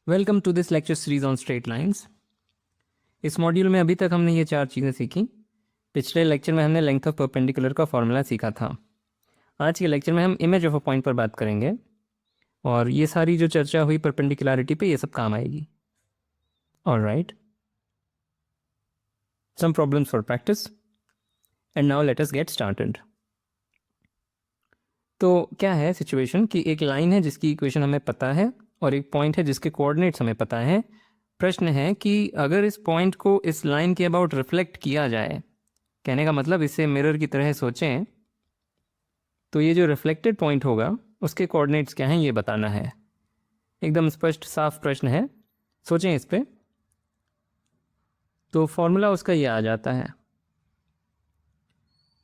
Welcome to this lecture series on straight lines. इस module में अभी तक हमने ये 4 चीज़ें सीखी। पिछले लेक्चर में हमने लेंथ ऑफ परपेंडिकुलर का फॉर्मूला सीखा था। आज के लेक्चर में हम इमेज ऑफ अ पॉइंट पर बात करेंगे और ये सारी जो चर्चा हुई परपेंडिकुलरिटी पे, ये सब काम आएगी। Alright, some problems for practice and now let us get started. तो क्या है सिचुएशन कि एक लाइन है जिसकी इक्वेशन हमें पता है और एक पॉइंट है जिसके कोऑर्डिनेट्स हमें पता है। प्रश्न है कि अगर इस पॉइंट को इस लाइन के अबाउट रिफ्लेक्ट किया जाए, कहने का मतलब इसे मिरर की तरह सोचें, तो ये जो रिफ्लेक्टेड पॉइंट होगा उसके कोऑर्डिनेट्स क्या हैं ये बताना है। एकदम स्पष्ट साफ प्रश्न है, सोचें इस पे। तो फॉर्मूला उसका ये आ जाता है।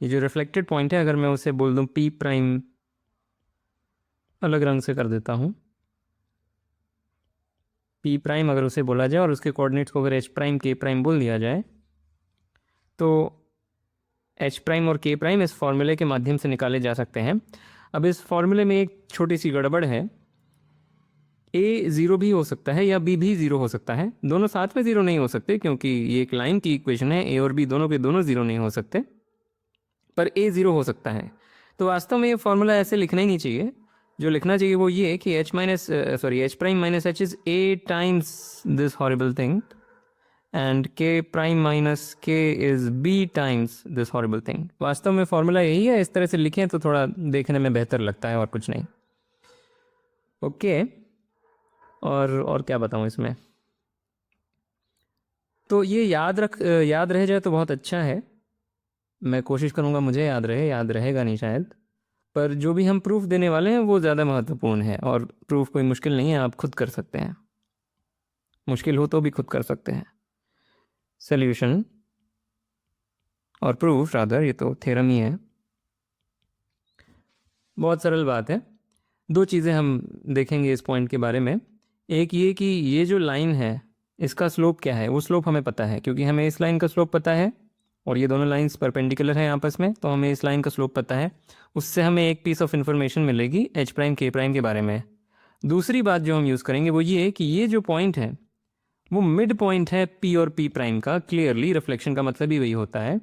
ये जो रिफ्लेक्टेड पॉइंट है, अगर मैं उसे बोल दूं पी प्राइम, अलग रंग से कर देता हूँ, पी प्राइम अगर उसे बोला जाए और उसके कोऑर्डिनेट्स को अगर एच प्राइम के प्राइम बोल दिया जाए, तो एच प्राइम और के प्राइम इस फॉर्मूले के माध्यम से निकाले जा सकते हैं। अब इस फॉर्मूले में एक छोटी सी गड़बड़ है। ए ज़ीरो भी हो सकता है या बी भी ज़ीरो हो सकता है, दोनों साथ में ज़ीरो नहीं हो सकते, क्योंकि ये एक लाइन की इक्वेशन है। ए और बी दोनों के दोनों ज़ीरो नहीं हो सकते, पर ए ज़ीरो हो सकता है। तो वास्तव में ये फॉर्मूला ऐसे लिखना ही नहीं चाहिए। जो लिखना चाहिए वो ये कि h prime minus h is a times this horrible thing and k prime minus k is b times this horrible thing. वास्तव में फॉर्मूला यही है। इस तरह से लिखें तो थोड़ा देखने में बेहतर लगता है और कुछ नहीं। ओके, और क्या बताऊँ इसमें। तो ये याद रह जाए तो बहुत अच्छा है। मैं कोशिश करूँगा मुझे याद रहे, याद रहेगा नहीं शायद, पर जो भी हम प्रूफ देने वाले हैं वो ज़्यादा महत्वपूर्ण है। और प्रूफ कोई मुश्किल नहीं है, आप खुद कर सकते हैं, मुश्किल हो तो भी खुद कर सकते हैं। सॉल्यूशन और प्रूफ रादर, ये तो थ्योरम ही है। बहुत सरल बात है। दो चीज़ें हम देखेंगे इस पॉइंट के बारे में। एक ये कि ये जो लाइन है इसका स्लोप क्या है, वो स्लोप हमें पता है, क्योंकि हमें इस लाइन का स्लोप पता है और ये दोनों लाइंस परपेंडिकुलर हैं आपस में, तो हमें इस लाइन का स्लोप पता है। उससे हमें एक पीस ऑफ इन्फॉर्मेशन मिलेगी एच प्राइम के प्राइम के बारे में। दूसरी बात जो हम यूज़ करेंगे वो ये कि ये जो पॉइंट है वो मिड पॉइंट है पी और पी प्राइम का। क्लियरली रिफ्लेक्शन का मतलब ही वही होता है।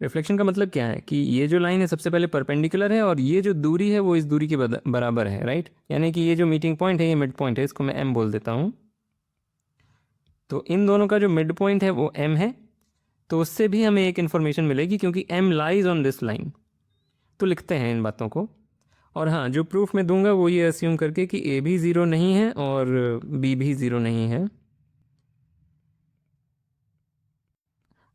रिफ्लेक्शन का मतलब क्या है कि ये जो लाइन है सबसे पहले परपेंडिकुलर है और ये जो दूरी है वो इस दूरी के बराबर है, राइट। यानी कि ये जो मीटिंग पॉइंट है, ये मिड पॉइंट है, इसको मैं एम बोल देता हूँ। तो इन दोनों का जो मिड पॉइंट है वो एम है। तो उससे भी हमें एक इन्फॉर्मेशन मिलेगी, क्योंकि m lies on this line. तो लिखते हैं इन बातों को। और हाँ, जो प्रूफ मैं दूंगा वो ये अस्यूम करके कि ए भी ज़ीरो नहीं है और बी भी ज़ीरो नहीं है।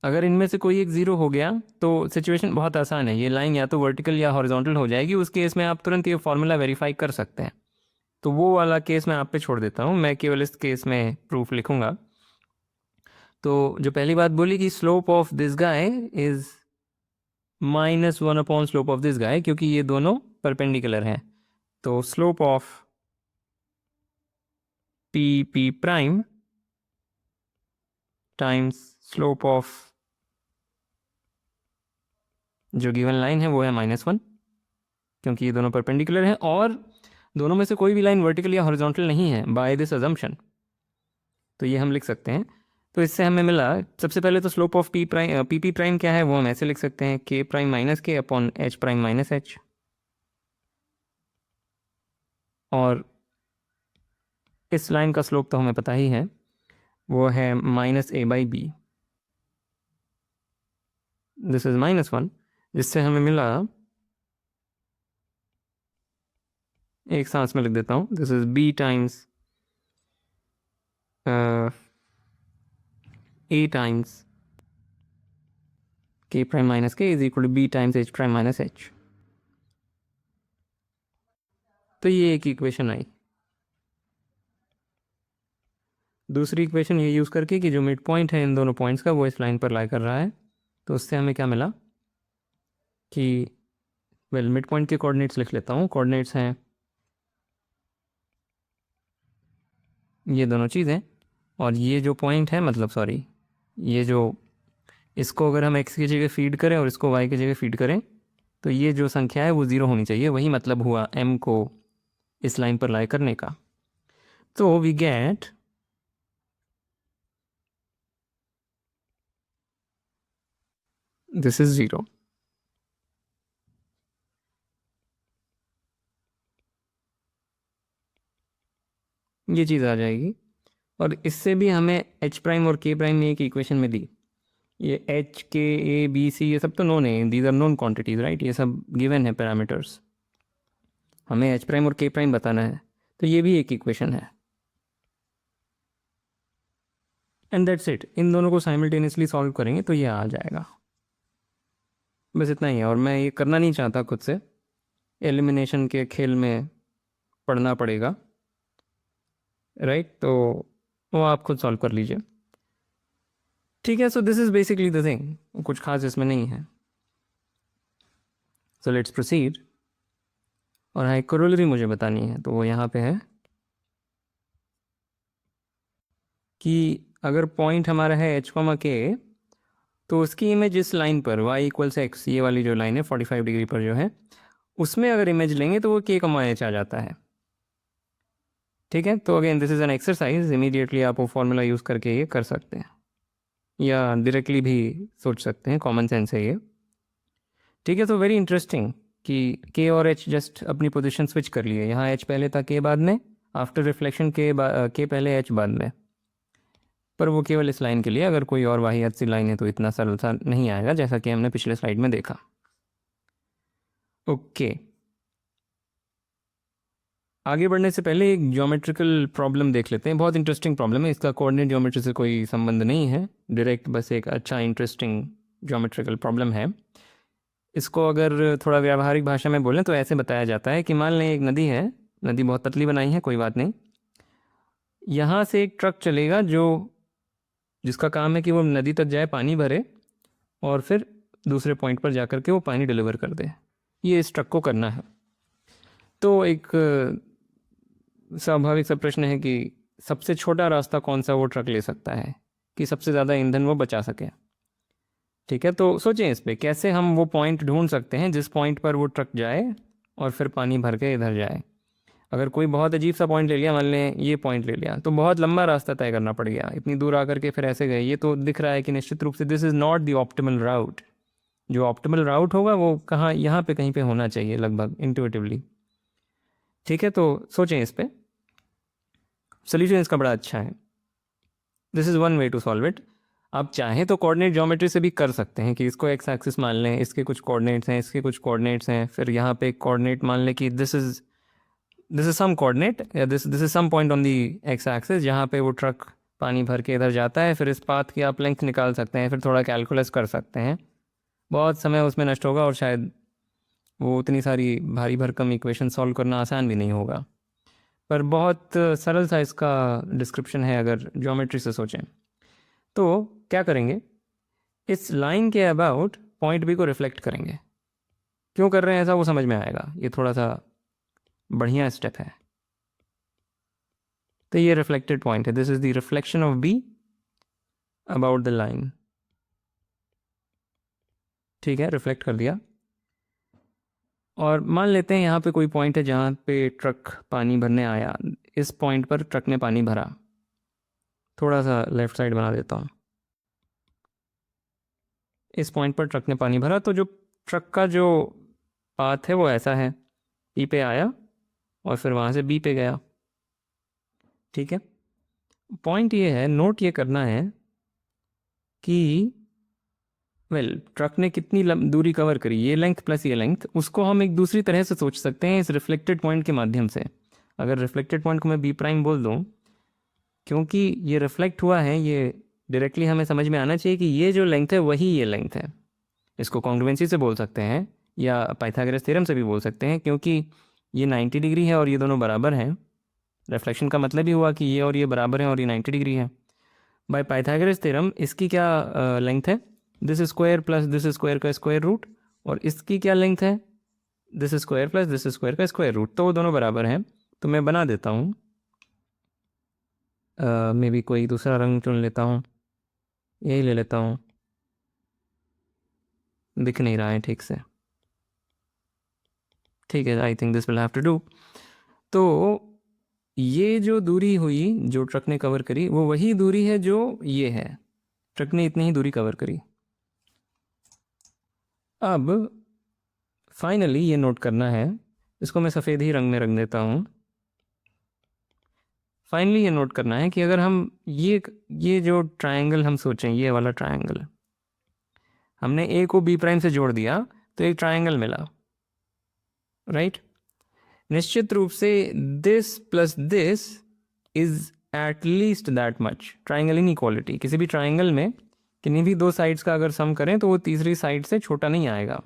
अगर इनमें से कोई एक ज़ीरो हो गया तो सिचुएशन बहुत आसान है। ये लाइन या तो वर्टिकल या हॉरिजॉन्टल हो जाएगी। उस केस में आप तुरंत ये फॉर्मूला वेरीफाई कर सकते हैं। तो वो वाला केस मैं आप पे छोड़ देता हूँ, मैं केवल इस केस में प्रूफ लिखूंगा। तो जो पहली बात बोली कि slope of this guy is -1 upon slope of this guy, क्योंकि ये दोनों परपेंडिकुलर हैं। तो slope of P P prime times slope of जो गिवन लाइन है वो है -1, क्योंकि ये दोनों परपेंडिकुलर हैं और दोनों में से कोई भी लाइन वर्टिकल या हॉरिजॉन्टल नहीं है बाय दिस अजम्पशन। तो ये हम लिख सकते हैं। तो इससे हमें मिला, सबसे पहले तो slope of P P prime क्या है वो हम ऐसे लिख सकते हैं, के प्राइम माइनस के upon H prime minus H. और इस लाइन का स्लोप तो हमें पता ही है, वो है -a/b। दिस इज -1, जिससे हमें मिला, एक सांस में लिख देता हूँ, this is b times a times k prime minus k is equal to b times h prime minus h। तो ये एक इक्वेशन आई। दूसरी इक्वेशन ये यूज़ करके कि जो मिड पॉइंट है इन दोनों पॉइंट्स का वो इस लाइन पर लाई कर रहा है, तो उससे हमें क्या मिला कि मिड पॉइंट के कोऑर्डिनेट्स लिख लेता हूँ। कोऑर्डिनेट्स हैं ये दोनों चीज़ें, और ये जो पॉइंट है, मतलब सॉरी, ये जो, इसको अगर हम x की जगह फीड करें और इसको y की जगह फीड करें तो ये जो संख्या है वो ज़ीरो होनी चाहिए। वही मतलब हुआ m को इस लाइन पर लाई करने का। तो वी गेट दिस इज 0। ये चीज़ आ जाएगी। और इससे भी हमें एच प्राइम और के प्राइम ने एक इक्वेशन में दी। ये एच के ए बी सी ये सब तो नोन है, these are known quantities right, ये सब गिवन है पैरामीटर्स। हमें एच प्राइम और के प्राइम बताना है, तो ये भी एक इक्वेशन है। And that's it. इन दोनों को साइमल्टेनियसली सॉल्व करेंगे तो ये आ जाएगा। बस इतना ही है, और मैं ये करना नहीं चाहता खुद से, एलिमिनेशन के खेल में पढ़ना पड़ेगा राइट, तो वो आप खुद सॉल्व कर लीजिए। ठीक है, सो this is basically the thing, कुछ खास इसमें नहीं है। So let's proceed. और हाँ, एक कोरोलरी मुझे बतानी है, तो वो यहाँ पे है कि अगर पॉइंट हमारा है एच कॉमा के, तो उसकी इमेज इस लाइन पर y इक्वल्स एक्स, ये वाली जो लाइन है 45 डिग्री पर जो है, उसमें अगर इमेज लेंगे तो वो के कमा एच आ जाता है। ठीक है, तो again this is an exercise, immediately आप वो फॉर्मूला यूज़ करके ये कर सकते हैं, या डायरेक्टली भी सोच सकते हैं, कॉमन सेंस है ये। ठीक है, तो वेरी इंटरेस्टिंग कि के और एच जस्ट अपनी पोजीशन स्विच कर लिए, यहाँ एच पहले था के बाद में, आफ्टर रिफ्लेक्शन के पहले एच बाद में। पर वो केवल इस लाइन के लिए, अगर कोई और वाहियात सी लाइन है तो इतना सरल सा नहीं आएगा, जैसा कि हमने पिछले स्लाइड में देखा। ओके, आगे बढ़ने से पहले एक ज्योमेट्रिकल प्रॉब्लम देख लेते हैं। बहुत इंटरेस्टिंग प्रॉब्लम है, इसका कोऑर्डिनेट ज्योमेट्री से कोई संबंध नहीं है डायरेक्ट, बस एक अच्छा इंटरेस्टिंग ज्योमेट्रिकल प्रॉब्लम है। इसको अगर थोड़ा व्यावहारिक भाषा में बोलें तो ऐसे बताया जाता है कि मान लें एक नदी है, नदी बहुत पतली बनाई है, कोई बात नहीं। यहाँ से एक ट्रक चलेगा जो जिसका काम है कि वो नदी तक जाए, पानी भरे, और फिर दूसरे पॉइंट पर जाकर के वो पानी डिलीवर कर दे। ये इस ट्रक को करना है। तो एक स्वाभाविक सा प्रश्न है कि सबसे छोटा रास्ता कौन सा वो ट्रक ले सकता है कि सबसे ज़्यादा ईंधन वो बचा सके। ठीक है, तो सोचें इस पे कैसे हम वो पॉइंट ढूंढ सकते हैं जिस पॉइंट पर वो ट्रक जाए और फिर पानी भर के इधर जाए। अगर कोई बहुत अजीब सा पॉइंट ले लिया, मान लें ये पॉइंट ले लिया, तो बहुत लंबा रास्ता तय करना पड़ गया, इतनी दूर आकर के फिर ऐसे गए, ये तो दिख रहा है कि निश्चित रूप से this is not the optimal route. जो ऑप्टिमल राउट होगा वो कहाँ, यहाँ पे कहीं पे होना चाहिए लगभग इंट्यूटिवली। ठीक है, तो सोचें इस पे, सोल्यूशन इसका बड़ा अच्छा है। This is one way to solve it. आप चाहें तो कोऑर्डिनेट ज्योमेट्री से भी कर सकते हैं कि इसको एक्स एक्सिस मान लें, इसके कुछ कोऑर्डिनेट्स हैं, इसके कुछ कोऑर्डिनेट्स हैं, फिर यहाँ पे एक कोऑर्डिनेट मान लें कि दिस इज सम कोऑर्डिनेट, या this is some point on the x axis जहाँ पे वो ट्रक पानी भर के इधर जाता है। फिर इस पाथ की आप लेंथ निकाल सकते हैं, फिर थोड़ा कैलकुलस कर सकते हैं। बहुत समय उसमें नष्ट होगा और शायद वो उतनी सारी भारी भरकम इक्वेशन सॉल्व करना आसान भी नहीं होगा, पर बहुत सरल सा इसका डिस्क्रिप्शन है अगर ज्योमेट्री से सोचें। तो क्या करेंगे, इस लाइन के अबाउट पॉइंट बी को रिफ्लेक्ट करेंगे। क्यों कर रहे हैं ऐसा वो समझ में आएगा, ये थोड़ा सा बढ़िया स्टेप है। तो ये रिफ्लेक्टेड पॉइंट है, this is the reflection of be about the line. ठीक है, रिफ्लेक्ट कर दिया। और मान लेते हैं यहाँ पे कोई पॉइंट है जहाँ पे ट्रक पानी भरने आया, इस पॉइंट पर ट्रक ने पानी भरा। थोड़ा सा लेफ्ट साइड बना देता हूँ। इस पॉइंट पर ट्रक ने पानी भरा, तो जो ट्रक का जो पाथ है वो ऐसा है, ई पे आया और फिर वहाँ से बी पे गया। ठीक है, पॉइंट ये है, नोट ये करना है कि ट्रक ने कितनी दूरी कवर करी, ये लेंथ प्लस ये लेंथ, उसको हम एक दूसरी तरह से सोच सकते हैं इस रिफ्लेक्टेड पॉइंट के माध्यम से। अगर रिफ्लेक्टेड पॉइंट को मैं बी प्राइम बोल दूँ, क्योंकि ये रिफ्लेक्ट हुआ है, ये डायरेक्टली हमें समझ में आना चाहिए कि ये जो लेंथ है वही ये लेंथ है। इसको कॉन्ग्रुएंसी से बोल सकते हैं या पाइथागोरस थ्योरम से भी बोल सकते हैं, क्योंकि ये 90 डिग्री है और ये दोनों बराबर हैं। रिफ्लेक्शन का मतलब ही हुआ कि ये और ये बराबर हैं और ये 90 डिग्री है। बाय पाइथागोरस थ्योरम इसकी क्या लेंथ है, this square plus this square का स्क्वायर रूट, और इसकी क्या लेंथ है, this square plus this square का स्क्वायर रूट, तो वो दोनों बराबर हैं। तो मैं बना देता हूँ, मे बी कोई दूसरा रंग चुन लेता हूँ, यही ले लेता हूँ, दिख नहीं रहा है ठीक से। ठीक है, I think this will have to do. तो ये जो दूरी हुई जो ट्रक ने कवर करी वो वही दूरी है जो ये है, ट्रक ने इतनी ही दूरी कवर करी। अब फाइनली ये नोट करना है, इसको मैं सफ़ेद ही रंग में रंग देता हूँ। फाइनली ये नोट करना है कि अगर हम ये जो ट्रायंगल हम सोचें, ये वाला ट्रायंगल हमने ए को बी प्राइम से जोड़ दिया तो एक ट्रायंगल मिला, राइट। निश्चित रूप से this plus this is at least that much triangle inequality. किसी भी ट्रायंगल में किन्हीं भी दो साइड्स का अगर सम करें तो वो तीसरी साइड से छोटा नहीं आएगा।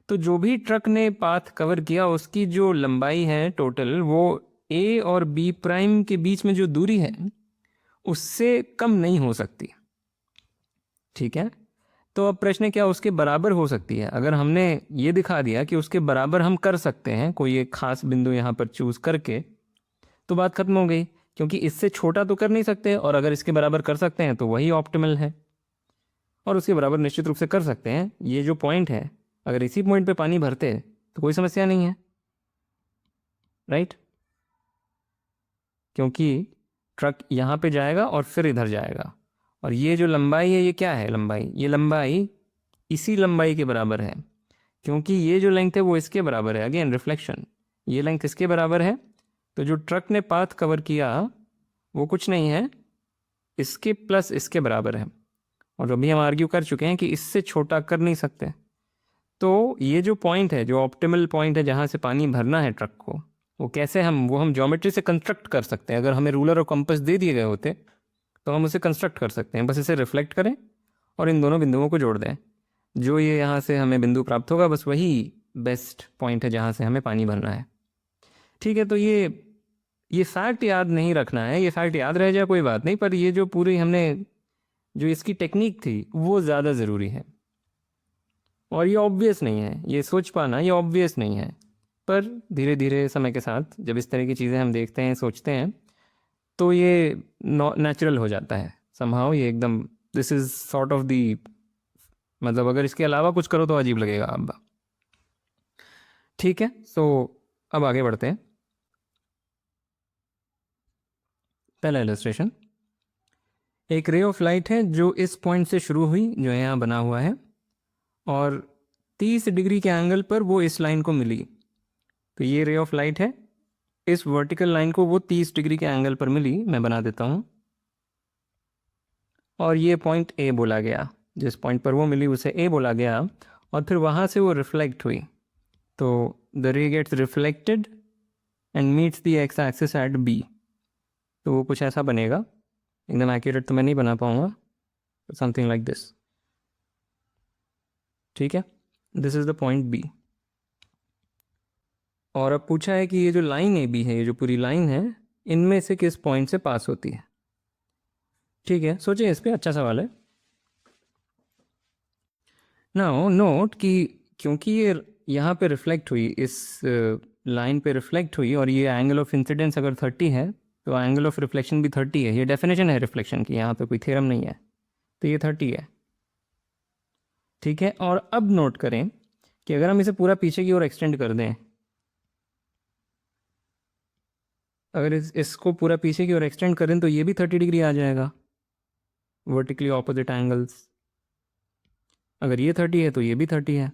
तो जो भी ट्रक ने पाथ कवर किया उसकी जो लंबाई है टोटल, वो ए और बी प्राइम के बीच में जो दूरी है उससे कम नहीं हो सकती, ठीक है। तो अब प्रश्न क्या उसके बराबर हो सकती है। अगर हमने ये दिखा दिया कि उसके बराबर हम कर सकते हैं कोई एक खास बिंदु यहाँ पर चूज करके, तो बात खत्म हो गई, क्योंकि इससे छोटा तो कर नहीं सकते, और अगर इसके बराबर कर सकते हैं तो वही ऑप्टिमल है, और उसके बराबर निश्चित रूप से कर सकते हैं। ये जो पॉइंट है, अगर इसी पॉइंट पे पानी भरते तो कोई समस्या नहीं है, राइट, क्योंकि ट्रक यहाँ पे जाएगा और फिर इधर जाएगा, और ये जो लंबाई है ये क्या है, लंबाई, ये लंबाई इसी लंबाई के बराबर है, क्योंकि ये जो लेंथ है वो इसके बराबर है। अगेन रिफ्लेक्शन, ये लेंथ इसके बराबर है, तो जो ट्रक ने पाथ कवर किया वो कुछ नहीं है, इसके प्लस इसके बराबर है। और अभी हम आर्ग्यू कर चुके हैं कि इससे छोटा कर नहीं सकते। तो ये जो पॉइंट है, जो ऑप्टिमल पॉइंट है जहाँ से पानी भरना है ट्रक को, वो कैसे हम ज्योमेट्री से कंस्ट्रक्ट कर सकते हैं। अगर हमें रूलर और कंपास दे दिए गए होते तो हम उसे कंस्ट्रक्ट कर सकते हैं। बस इसे रिफ्लेक्ट करें और इन दोनों बिंदुओं को जोड़ दें, जो ये यहाँ से हमें बिंदु प्राप्त होगा, बस वही बेस्ट पॉइंट है जहाँ से हमें पानी भरना है, ठीक है। तो ये फैक्ट याद नहीं रखना है, ये फैक्ट याद रह जाए कोई बात नहीं, पर ये जो पूरी हमने जो इसकी टेक्निक थी वो ज़्यादा ज़रूरी है। और ये ऑब्वियस नहीं है, ये सोच पाना ये ऑब्वियस नहीं है, पर धीरे धीरे समय के साथ जब इस तरह की चीज़ें हम देखते हैं, सोचते हैं, तो ये नेचुरल हो जाता है समहाउ। ये एकदम this is sort of the, मतलब अगर इसके अलावा कुछ करो तो अजीब लगेगा अब, ठीक है। सो अब आगे बढ़ते हैं। पहला इलस्ट्रेशन, एक रे ऑफ लाइट है जो इस पॉइंट से शुरू हुई, जो यहाँ बना हुआ है, और 30 डिग्री के एंगल पर वो इस लाइन को मिली। तो ये रे ऑफ लाइट है, इस वर्टिकल लाइन को वो 30 डिग्री के एंगल पर मिली, मैं बना देता हूँ, और ये पॉइंट ए बोला गया। जिस पॉइंट पर वो मिली उसे ए बोला गया, और फिर वहाँ से वो रिफ्लेक्ट हुई। तो the ray gets reflected and meets the x axis at b. तो वो कुछ ऐसा बनेगा, एकदम एक्यूरेट तो मैं नहीं बना पाऊँगा, समथिंग लाइक दिस, ठीक है। This is the point b. और अब पूछा है कि ये जो लाइन ए बी है, ये जो पूरी लाइन है, इनमें से किस पॉइंट से पास होती है, ठीक है। सोचिए इस पर, अच्छा सवाल है। नाउ नोट कि क्योंकि ये यहाँ पे रिफ्लेक्ट हुई, इस लाइन पे रिफ्लेक्ट हुई, और ये एंगल ऑफ इंसिडेंस अगर 30 है तो एंगल ऑफ रिफ्लेक्शन भी 30 है। ये डेफिनेशन है रिफ्लेक्शन की, यहाँ पे कोई थ्योरम नहीं है, तो ये 30 है, ठीक है। और अब नोट करें कि अगर हम इसे पूरा पीछे की ओर एक्सटेंड कर दें, अगर इसको पूरा पीछे की ओर एक्सटेंड करें तो ये भी 30 डिग्री आ जाएगा, वर्टिकली ऑपोजिट एंगल्स। अगर ये 30 है तो ये भी 30 है,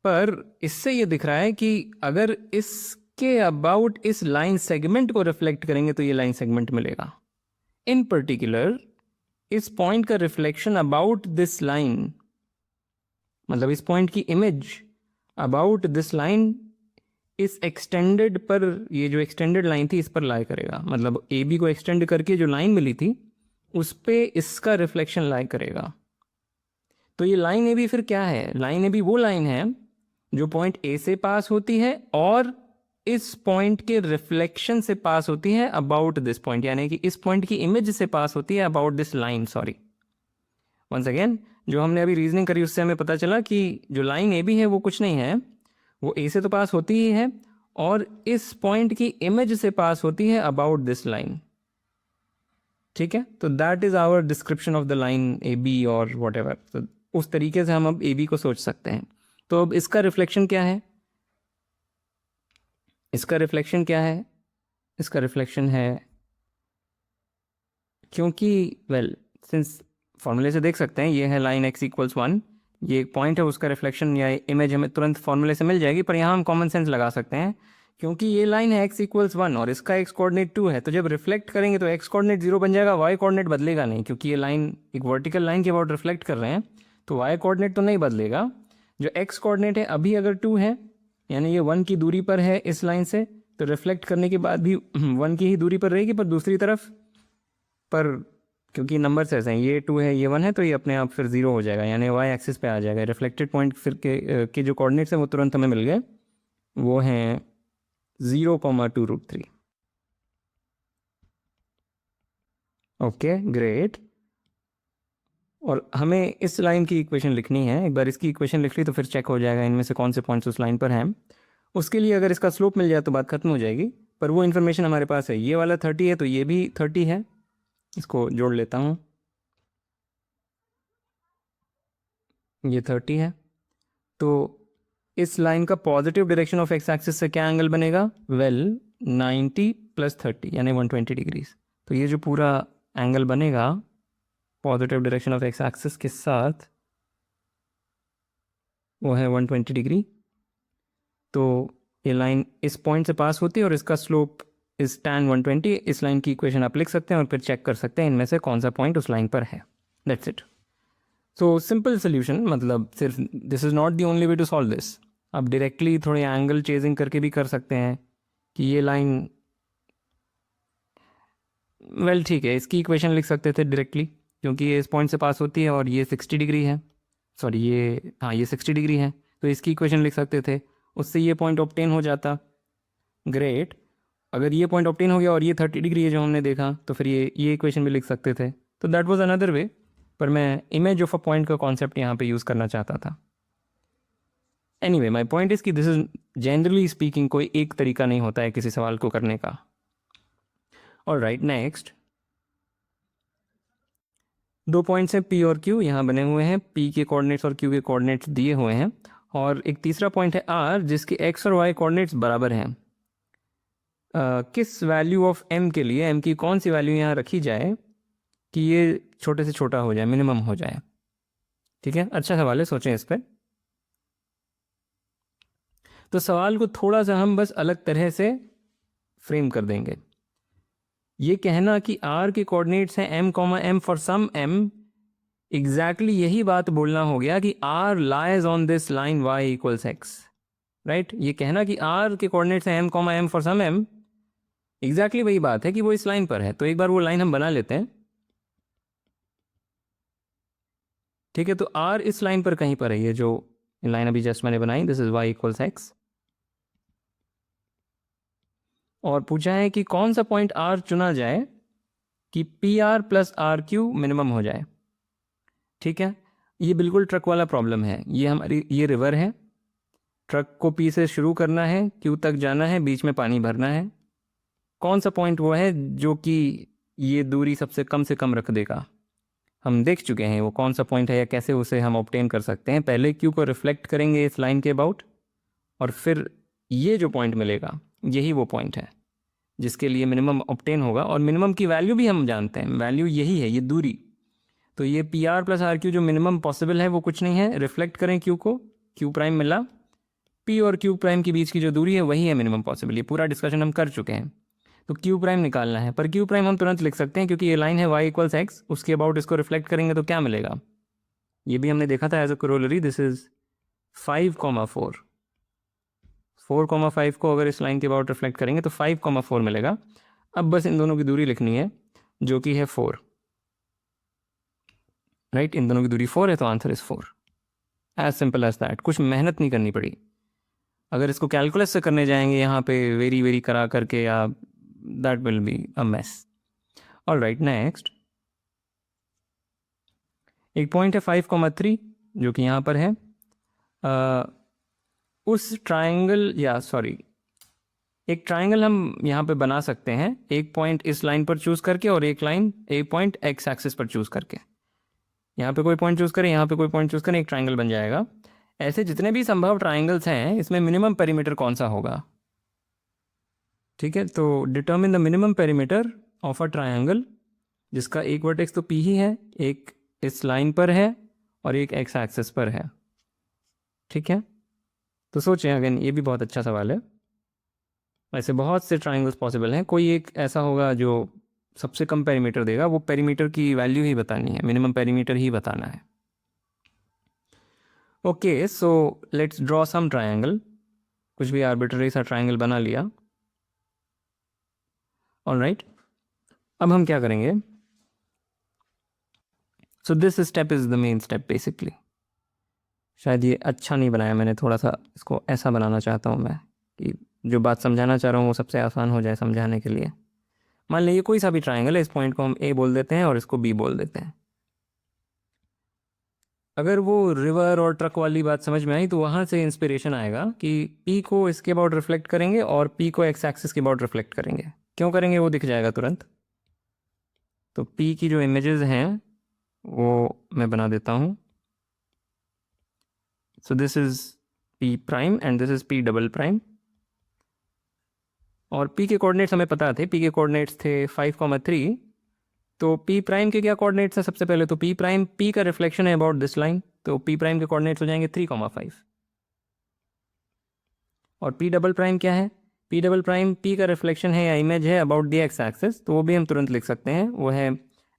पर इससे ये दिख रहा है कि अगर इसके अबाउट इस लाइन सेगमेंट को रिफ्लेक्ट करेंगे तो ये लाइन सेगमेंट मिलेगा। इन पर्टिकुलर इस पॉइंट का रिफ्लेक्शन अबाउट दिस लाइन, मतलब इस पॉइंट की इमेज अबाउट दिस लाइन, इस एक्सटेंडेड पर, ये जो एक्सटेंडेड लाइन थी इस पर लाई करेगा। मतलब ए बी को एक्सटेंड करके जो लाइन मिली थी उस पे इसका रिफ्लेक्शन लाई करेगा। तो ये लाइन ए बी फिर क्या है, लाइन ए बी वो लाइन है जो पॉइंट ए से पास होती है और इस पॉइंट के रिफ्लेक्शन से पास होती है अबाउट दिस पॉइंट, यानी कि इस पॉइंट की इमेज से पास होती है about this line. Sorry, once again, जो हमने अभी रीजनिंग करी उससे हमें पता चला कि जो लाइन ए बी है वो कुछ नहीं है, वो ए से तो पास होती ही है और इस पॉइंट की इमेज से पास होती है अबाउट दिस लाइन, ठीक है। तो that is our description of the line a b और वॉट एवर। तो उस तरीके से हम अब ए बी को सोच सकते हैं। तो अब इसका रिफ्लेक्शन क्या है, इसका रिफ्लेक्शन क्या है, इसका रिफ्लेक्शन है, क्योंकि सिंस फॉर्मूले से देख सकते हैं ये है लाइन x इक्वल्स 1, ये एक पॉइंट है, उसका रिफ्लेक्शन या इमेज हमें तुरंत फॉर्मूले से मिल जाएगी, पर यहाँ हम कॉमन सेंस लगा सकते हैं क्योंकि ये लाइन है x इक्वल्स 1 और इसका x कोऑर्डिनेट 2 है, तो जब रिफ्लेक्ट करेंगे तो x कोऑर्डिनेट 0 बन जाएगा, y कोऑर्डिनेट बदलेगा नहीं, क्योंकि ये लाइन एक वर्टिकल लाइन के अबाउट रिफ्लेक्ट कर रहे हैं, तो y कोऑर्डिनेट तो नहीं बदलेगा। जो x कोऑर्डिनेट है अभी अगर 2 है, यानी ये 1 की दूरी पर है इस लाइन से, तो रिफ्लेक्ट करने के बाद भी 1 की ही दूरी पर रहेगी, पर दूसरी तरफ पर क्योंकि नंबर्स ऐसे हैं, ये 2 है ये 1 है, तो ये अपने आप फिर 0 हो जाएगा, यानी y एक्सिस पे आ जाएगा। रिफ्लेक्टेड पॉइंट फिर के जो कोऑर्डिनेट्स हैं वो तुरंत हमें मिल गए, वो हैं 0,2√3। Okay great. और हमें इस लाइन की इक्वेशन लिखनी है, एक बार इसकी इक्वेशन लिख ली तो फिर चेक हो जाएगा इनमें से कौन से पॉइंट्स उस लाइन पर हैं। उसके लिए अगर इसका स्लोप मिल जाए तो बात खत्म हो जाएगी, पर वो इन्फॉर्मेशन हमारे पास है। ये वाला 30 है तो ये भी 30 है, इसको जोड़ लेता हूँ, ये 30 है। तो इस लाइन का positive direction of x axis से क्या एंगल बनेगा? 90 + 30 यानी 120 डिग्रीज। तो ये जो पूरा एंगल बनेगा positive direction of x axis के साथ वो है 120 डिग्री। तो ये लाइन इस पॉइंट से पास होती है और इसका स्लोप इस tan 120। इस लाइन की इक्वेशन आप लिख सकते हैं और फिर चेक कर सकते हैं इनमें से कौन सा पॉइंट उस लाइन पर है। That's it. So simple solution, मतलब सिर्फ this is not the only way to solve this. आप डायरेक्टली थोड़ी एंगल चेजिंग करके भी कर सकते हैं कि ये लाइन ठीक है, इसकी इक्वेशन लिख सकते थे डायरेक्टली, क्योंकि ये इस पॉइंट से पास होती है और ये 60 डिग्री है, सॉरी ये 60 डिग्री है, तो इसकी इक्वेशन लिख सकते थे, उससे ये पॉइंट ऑब्टेन हो जाता। ग्रेट। अगर ये पॉइंट ऑब्टेन हो गया और ये 30 डिग्री है जो हमने देखा, तो फिर ये इक्वेशन भी लिख सकते थे। तो दैट वाज अनदर वे, पर मैं इमेज ऑफ अ पॉइंट का कॉन्सेप्ट यहाँ पे यूज़ करना चाहता था। एनीवे माय पॉइंट इज़ कि दिस इज जनरली स्पीकिंग कोई एक तरीका नहीं होता है किसी सवाल को करने का। ऑलराइट, नेक्स्ट 2 पॉइंट्स हैं P और Q, यहाँ बने हुए हैं, P के कोऑर्डिनेट्स और Q के कोऑर्डिनेट्स दिए हुए हैं, और एक तीसरा पॉइंट है R जिसके X और Y कोऑर्डिनेट्स बराबर हैं। किस वैल्यू ऑफ M के लिए M की कौन सी वैल्यू यहाँ रखी जाए कि ये छोटे से छोटा हो जाए, मिनिमम हो जाए? ठीक है, अच्छा सवाल है, सोचें इस पर। तो सवाल को थोड़ा सा हम बस अलग तरह से फ्रेम कर देंगे। ये कहना कि R के कोऑर्डिनेट्स हैं m, for some m, exactly यही बात बोलना हो गया कि R lies on this line y equals x, right. ये कहना कि R के कोऑर्डिनेट्स हैं m, for some m, exactly वही बात है कि वो इस लाइन पर है। तो एक बार वो लाइन हम बना लेते हैं, ठीक है। तो R इस लाइन पर कहीं पर है, ये जो लाइन अभी जस्ट मैंने बनाई, this is y equals x, और पूछा है कि कौन सा पॉइंट R चुना जाए कि PR + RQ मिनिमम हो जाए। ठीक है, ये बिल्कुल ट्रक वाला प्रॉब्लम है। ये हमारी ये रिवर है, ट्रक को P से शुरू करना है, Q तक जाना है, बीच में पानी भरना है। कौन सा पॉइंट वो है जो कि ये दूरी सबसे कम से कम रख देगा? हम देख चुके हैं वो कौन सा पॉइंट है या कैसे उसे हम ऑब्टेन कर सकते हैं। पहले Q को रिफ्लेक्ट करेंगे इस लाइन के अबाउट, और फिर ये जो पॉइंट मिलेगा यही वो पॉइंट है जिसके लिए मिनिमम ऑब्टेन होगा। और मिनिमम की वैल्यू भी हम जानते हैं, वैल्यू यही है, ये दूरी। तो ये PR + RQ जो मिनिमम पॉसिबल है वो कुछ नहीं है, रिफ्लेक्ट करें Q को, Q' मिला, P और Q' के बीच की जो दूरी है वही है मिनिमम पॉसिबल। ये पूरा डिस्कशन हम कर चुके हैं। तो Q' निकालना है, पर Q' हम तुरंत लिख सकते हैं क्योंकि ये लाइन है y इक्वल्स x, उसके अबाउट इसको रिफ्लेक्ट करेंगे तो क्या मिलेगा? ये भी हमने देखा था as a corollary, this is 5,4। 4,5 को अगर इस लाइन के अबाउट रिफ्लेक्ट करेंगे तो 5,4 मिलेगा। अब बस इन दोनों की दूरी लिखनी है जो कि है 4, राइट। इन दोनों की दूरी 4 है तो answer is 4। As simple as that, कुछ मेहनत नहीं करनी पड़ी। अगर इसको कैलकुलस से करने जाएंगे यहाँ पे वेरी करा करके, या that will be a mess. Alright, next एक पॉइंट है 5,3 जो कि यहाँ पर है। उस ट्राइंगल, या सॉरी, एक ट्राइंगल हम यहाँ पे बना सकते हैं, एक पॉइंट इस लाइन पर चूज करके और एक पॉइंट एक्स एक्सिस पर चूज करके। यहाँ पे कोई पॉइंट चूज करें, यहाँ पे कोई पॉइंट चूज करें, एक ट्राइंगल बन जाएगा। ऐसे जितने भी संभव ट्राइंगल्स हैं इसमें मिनिमम पेरीमीटर कौन सा होगा? ठीक है, तो determine the minimum perimeter of a triangle जिसका एक वर्टेक्स तो पी ही है, एक इस लाइन पर है और एक एक्स एक्सिस पर है। ठीक है, तो सोचें, अगेन ये भी बहुत अच्छा सवाल है। ऐसे बहुत से ट्राइंगल्स पॉसिबल हैं, कोई एक ऐसा होगा जो सबसे कम पेरीमीटर देगा, वो पेरीमीटर की वैल्यू ही बतानी है, मिनिमम पेरीमीटर ही बताना है। Okay, so let's draw some triangle, कुछ भी आर्बिट्ररी सा ट्रायंगल बना लिया। ऑलराइट, अब हम क्या करेंगे, so this step is the main step basically. शायद ये अच्छा नहीं बनाया मैंने, थोड़ा सा इसको ऐसा बनाना चाहता हूँ मैं कि जो बात समझाना चाह रहा हूँ वो सबसे आसान हो जाए समझाने के लिए। मान लीजिए कोई सा भी ट्रायंगल है, इस पॉइंट को हम ए बोल देते हैं और इसको बी बोल देते हैं। अगर वो रिवर और ट्रक वाली बात समझ में आई तो वहाँ से इंस्पिरेशन आएगा कि पी को इसके अबाउट रिफ्लेक्ट करेंगे और पी को एक्स एक्सिस के अबाउट रिफ्लेक्ट करेंगे। क्यों करेंगे वो दिख जाएगा तुरंत। तो पी की जो इमेजेस हैं वो मैं बना देता हूँ। सो this is P prime and this is P double prime. और पी के कोऑर्डिनेट्स हमें पता थे, पी के कोऑर्डिनेट्स थे 5,3। तो पी प्राइम के क्या कोऑर्डिनेट्स हैं, सबसे पहले तो पी प्राइम पी का रिफ्लेक्शन है अबाउट दिस लाइन, तो पी प्राइम के कोऑर्डिनेट्स हो जाएंगे 3,5। और पी डबल प्राइम क्या है, पी डबल प्राइम पी का रिफ्लेक्शन है या इमेज है अबाउट दी एक्स एक्सिस, तो वो भी हम तुरंत लिख सकते हैं, वो है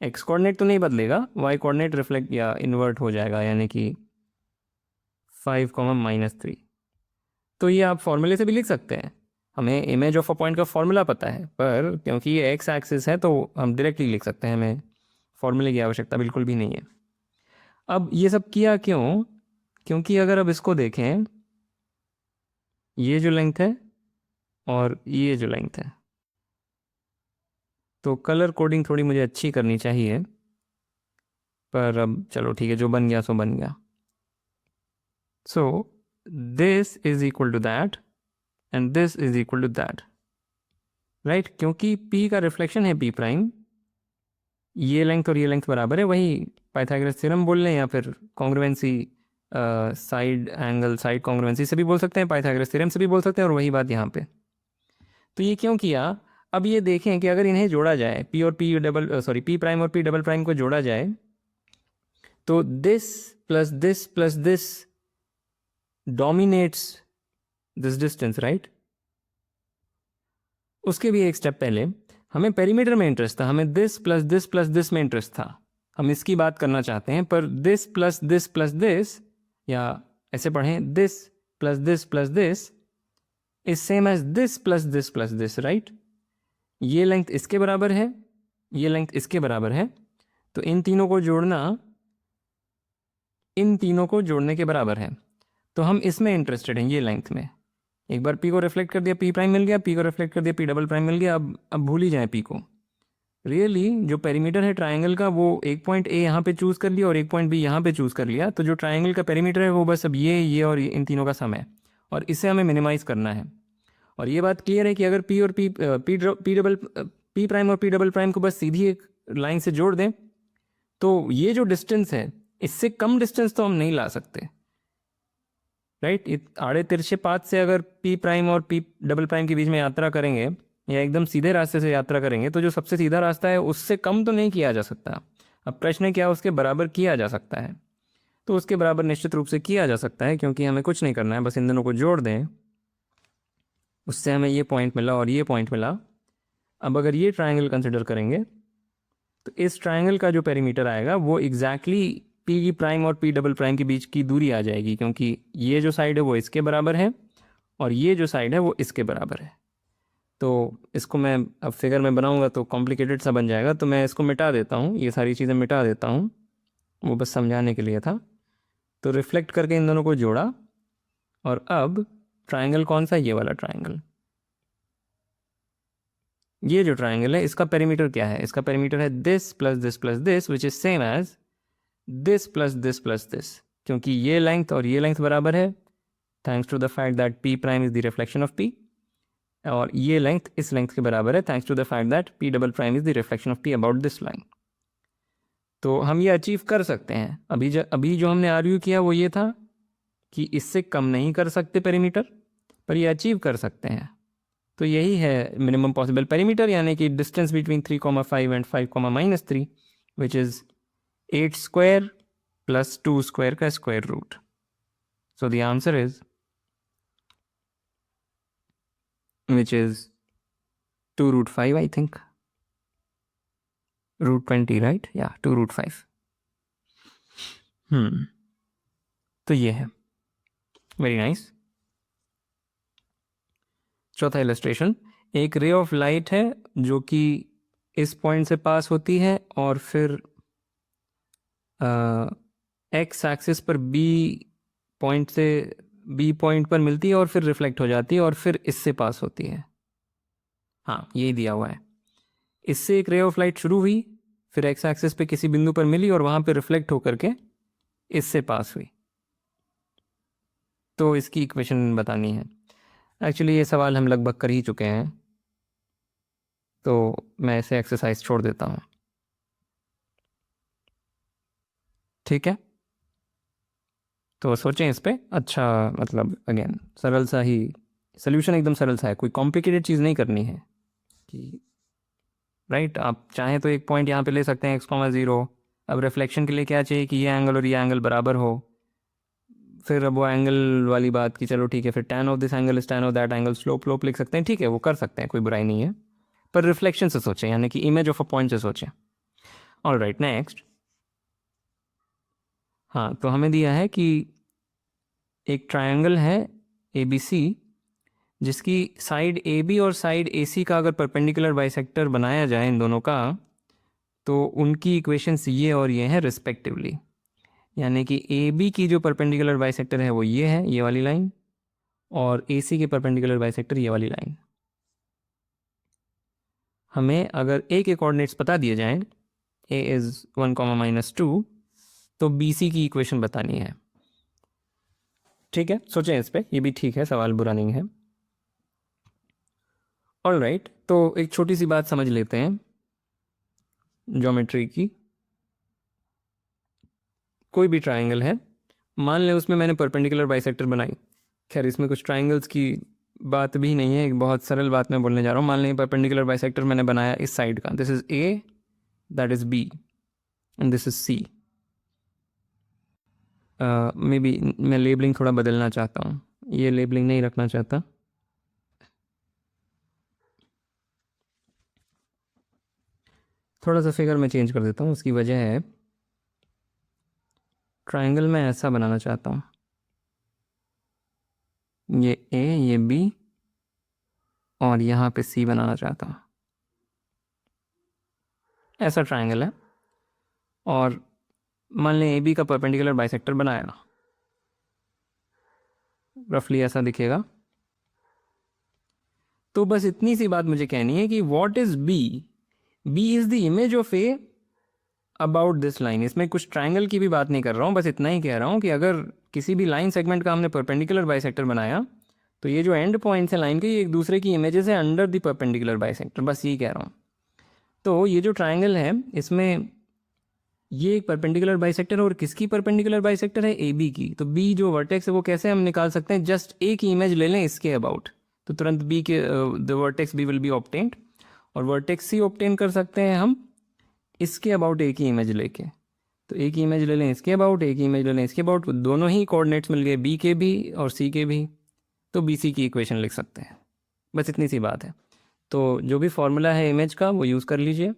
एक्स कोऑर्डिनेट तो नहीं बदलेगा, वाई कोऑर्डिनेट रिफ्लेक्ट या इन्वर्ट हो जाएगा, यानी कि 5,-3। तो ये आप फॉर्मूले से भी लिख सकते हैं, हमें इमेज ऑफ अ पॉइंट का फॉर्मूला पता है, पर क्योंकि ये एक्स एक्सिस है तो हम डायरेक्टली लिख सकते हैं, हमें फॉर्मूले की आवश्यकता बिल्कुल भी नहीं है। अब ये सब किया क्यों, क्योंकि अगर अब इसको देखें, ये जो लेंथ है और ये जो लेंथ है, तो कलर कोडिंग थोड़ी मुझे अच्छी करनी चाहिए, पर अब चलो ठीक है, जो बन गया सो बन गया। So this is equal to that and this is equal to that, right, क्योंकि P का रिफ्लेक्शन है P प्राइम, ये लेंथ और ये लेंथ बराबर है, वही पाइथागोरस थ्योरम बोल लें या फिर congruency, side angle side congruency से भी बोल सकते हैं, पाइथागोरस थ्योरम से भी बोल सकते हैं, और वही बात यहाँ पे। तो ये क्यों किया, अब ये देखें कि अगर इन्हें जोड़ा जाए, P और P double sorry P prime और P डबल प्राइम को जोड़ा जाए, तो this plus this dominates this distance, right. उसके भी एक स्टेप पहले हमें पेरीमीटर में इंटरेस्ट था, हमें दिस प्लस दिस में इंटरेस्ट था, हम इसकी बात करना चाहते हैं, पर दिस प्लस दिस, या ऐसे पढ़ें, this plus this is same as this plus this, right. ये लेंथ इसके बराबर है, ये लेंथ इसके बराबर है, तो इन तीनों को जोड़ना इन तीनों को जोड़ने के बराबर है, तो हम इसमें इंटरेस्टेड हैं, ये लेंथ में। एक बार P को रिफ्लेक्ट कर दिया P प्राइम मिल गया, P को रिफ्लेक्ट कर दिया P डबल प्राइम मिल गया, अब भूल ही जाए P को। रियली जो पेरीमीटर है ट्रायंगल का, वो एक पॉइंट A यहाँ पे चूज़ कर लिया और एक पॉइंट B यहाँ पे चूज़ कर लिया, तो जो ट्रायंगल का पेरीमीटर है वो बस अब ये और इन तीनों का सम है, और इसे हमें मिनिमाइज़ करना है। और ये बात क्लियर है कि अगर P और P प्राइम और P डबल प्राइम को बस सीधी एक लाइन से जोड़ दें, तो ये जो डिस्टेंस है, इससे कम डिस्टेंस तो हम नहीं ला सकते, राइट। आड़े तिरछे पाथ से अगर P प्राइम और P डबल प्राइम के बीच में यात्रा करेंगे या एकदम सीधे रास्ते से यात्रा करेंगे, तो जो सबसे सीधा रास्ता है उससे कम तो नहीं किया जा सकता। अब प्रश्न है क्या उसके बराबर किया जा सकता है, तो उसके बराबर निश्चित रूप से किया जा सकता है, क्योंकि हमें कुछ नहीं करना है, बस इन दोनों को जोड़ दें, उससे हमें ये पॉइंट मिला और ये पॉइंट मिला। अब अगर ये ट्राइंगल कंसिडर करेंगे तो इस ट्राइंगल का जो पेरीमीटर आएगा वो एग्जैक्टली P प्राइम और P डबल प्राइम के बीच की दूरी आ जाएगी, क्योंकि ये जो साइड है वो इसके बराबर है और ये जो साइड है वो इसके बराबर है। तो इसको मैं अब फिगर में बनाऊंगा तो कॉम्प्लिकेटेड सा बन जाएगा, तो मैं इसको मिटा देता हूँ, ये सारी चीज़ें मिटा देता हूँ, वो बस समझाने के लिए था। तो रिफ्लेक्ट करके इन दोनों को जोड़ा, और अब ट्राइंगल कौन सा, ये वाला ट्राइंगल, ये जो ट्राइंगल है इसका पेरीमीटर क्या है, इसका पेरीमीटर है this plus this which is same as this plus this, क्योंकि ये लेंथ और ये लेंथ बराबर है, thanks to the fact that P prime is the reflection of P, और ये लेंथ इस लेंथ के बराबर है, thanks to the fact that P double prime is the reflection of P about this line. तो हम ये अचीव कर सकते हैं। अभी जो हमने आर्ग्यू किया वो ये था कि इससे कम नहीं कर सकते पेरीमीटर, पर ये अचीव कर सकते हैं। तो यही है मिनिमम पॉसिबल पेरीमीटर, यानी कि distance between 3,5 and 5,-3, which is 8 square plus 2 square का square root. So the answer is, which is 2√5, I think. Root 20, right? Yeah, 2√5. तो ये है. Very nice. चौथा इलस्ट्रेशन, एक रे ऑफ लाइट है जो कि इस पॉइंट से पास होती है और फिर एक्स एक्सिस पर बी पॉइंट पर मिलती है और फिर रिफ्लेक्ट हो जाती है और फिर इससे पास होती है. हाँ, यही दिया हुआ है. इससे एक रे ऑफ लाइट शुरू हुई, फिर एक्स एक्सिस पे किसी बिंदु पर मिली और वहाँ पे रिफ्लेक्ट होकर के इससे पास हुई. तो इसकी इक्वेशन बतानी है. एक्चुअली ये सवाल हम लगभग कर ही चुके हैं, तो मैं इसे एक्सरसाइज छोड़ देता हूँ. ठीक है, तो सोचें इस पे. अच्छा, मतलब अगेन सरल सा ही सोल्यूशन, एकदम सरल सा है, कोई कॉम्प्लिकेटेड चीज़ नहीं करनी है कि राइट. आप चाहें तो एक पॉइंट यहाँ पे ले सकते हैं x,0. अब रिफ्लेक्शन के लिए क्या चाहिए कि ये एंगल और ये एंगल बराबर हो. फिर अब वो एंगल वाली बात कि चलो ठीक है, फिर tan of this angle is tan of that angle, slope लिख सकते हैं. ठीक है, वो कर सकते हैं, कोई बुराई नहीं है, पर रिफ्लेक्शन से सोचें, यानी कि इमेज ऑफ अ पॉइंट से सोचें. All right, next. हाँ, तो हमें दिया है कि एक ट्रायंगल है ABC, जिसकी साइड AB और साइड AC का अगर परपेंडिकुलर बाइसेक्टर बनाया जाए इन दोनों का, तो उनकी इक्वेशंस ये और ये हैं रिस्पेक्टिवली. यानी कि AB की जो परपेंडिकुलर बाइसेक्टर है वो ये है, ये वाली लाइन, और AC के परपेंडिकुलर बाइसेक्टर ये वाली लाइन. हमें अगर A के कोऑर्डिनेट्स बता दिए जाएं, A इज़ 1, -2, तो BC की इक्वेशन बतानी है. ठीक है, सोचें इस पे, ये भी ठीक है, सवाल बुरा नहीं है. ऑल राइट, तो एक छोटी सी बात समझ लेते हैं ज्योमेट्री की. कोई भी ट्रायंगल है, मान लें उसमें मैंने परपेंडिकुलर बाइसेक्टर बनाई. खैर, इसमें कुछ ट्रायंगल्स की बात भी नहीं है, एक बहुत सरल बात मैं बोलने जा रहा हूँ. मान लें परपेंडिकुलर बाइसेक्टर मैंने बनाया इस साइड का, this is A, that is B, and this is C. May be मैं लेबलिंग थोड़ा बदलना चाहता हूँ, ये लेबलिंग नहीं रखना चाहता. थोड़ा सा फिगर मैं चेंज कर देता हूँ, उसकी वजह है ट्रायंगल मैं ऐसा बनाना चाहता हूँ, ये A, ये B और यहाँ पे C बनाना चाहता हूँ. ऐसा ट्रायंगल है, और मान लें AB का परपेंडिकुलर बाइसेक्टर बनाया, रफली ऐसा दिखेगा. तो बस इतनी सी बात मुझे कहनी है कि what is B is the image of A about this line. इसमें कुछ ट्रायंगल की भी बात नहीं कर रहा हूँ, बस इतना ही कह रहा हूँ कि अगर किसी भी लाइन सेगमेंट का हमने परपेंडिकुलर बाइसेक्टर बनाया, तो ये जो एंड पॉइंट्स हैं लाइन के, ये एक दूसरे की इमेजेस है अंडर द परपेंडिकुलर बाइसेक्टर. बस यही कह रहा हूँ. तो ये जो ट्रायंगल है, इसमें ये एक परपेंडिकुलर बाइसेक्टर है, और किसकी परपेंडिकुलर बाइसेक्टर है? AB की. तो B जो वर्टेक्स है वो कैसे हम निकाल सकते हैं? जस्ट A की इमेज ले लें इसके अबाउट, तो तुरंत B के the vertex B will be obtained, और वर्टेक्स C ऑब्टेन कर सकते हैं हम इसके अबाउट A की इमेज लेके. तो A की इमेज ले लें इसके अबाउट, A की इमेज ले लें इसके अबाउट, दोनों ही कोऑर्डिनेट्स मिल गए, B के भी और C के भी, तो BC की इक्वेशन लिख सकते हैं. बस इतनी सी बात है. तो जो भी फॉर्मूला है इमेज का वो यूज़ कर लीजिए,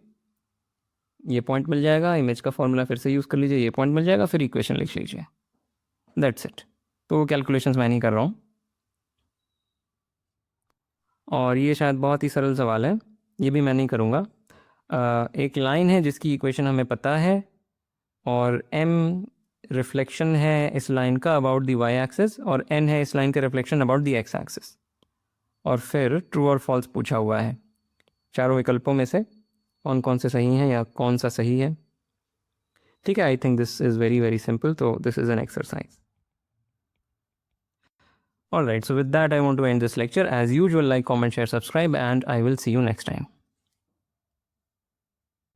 ये पॉइंट मिल जाएगा, इमेज का फॉर्मूला फिर से यूज़ कर लीजिए, ये पॉइंट मिल जाएगा, फिर इक्वेशन लिख लीजिए, दैट्स इट. तो कैलकुलेशंस मैं नहीं कर रहा हूँ, और ये शायद बहुत ही सरल सवाल है, ये भी मैं नहीं करूँगा. एक लाइन है जिसकी इक्वेशन हमें पता है, और m रिफ्लेक्शन है इस लाइन का अबाउट द y एक्सिस, और n है इस लाइन का reflection about the x axis, और फिर ट्रू और फॉल्स पूछा हुआ है. चारों विकल्पों में से कौन कौन से सही हैं या कौन सा सही है. ठीक है, I think this is very very simple, तो this is an exercise. All right, so with that I want to end this lecture. As usual, like, comment, share, subscribe, and I will see you next time.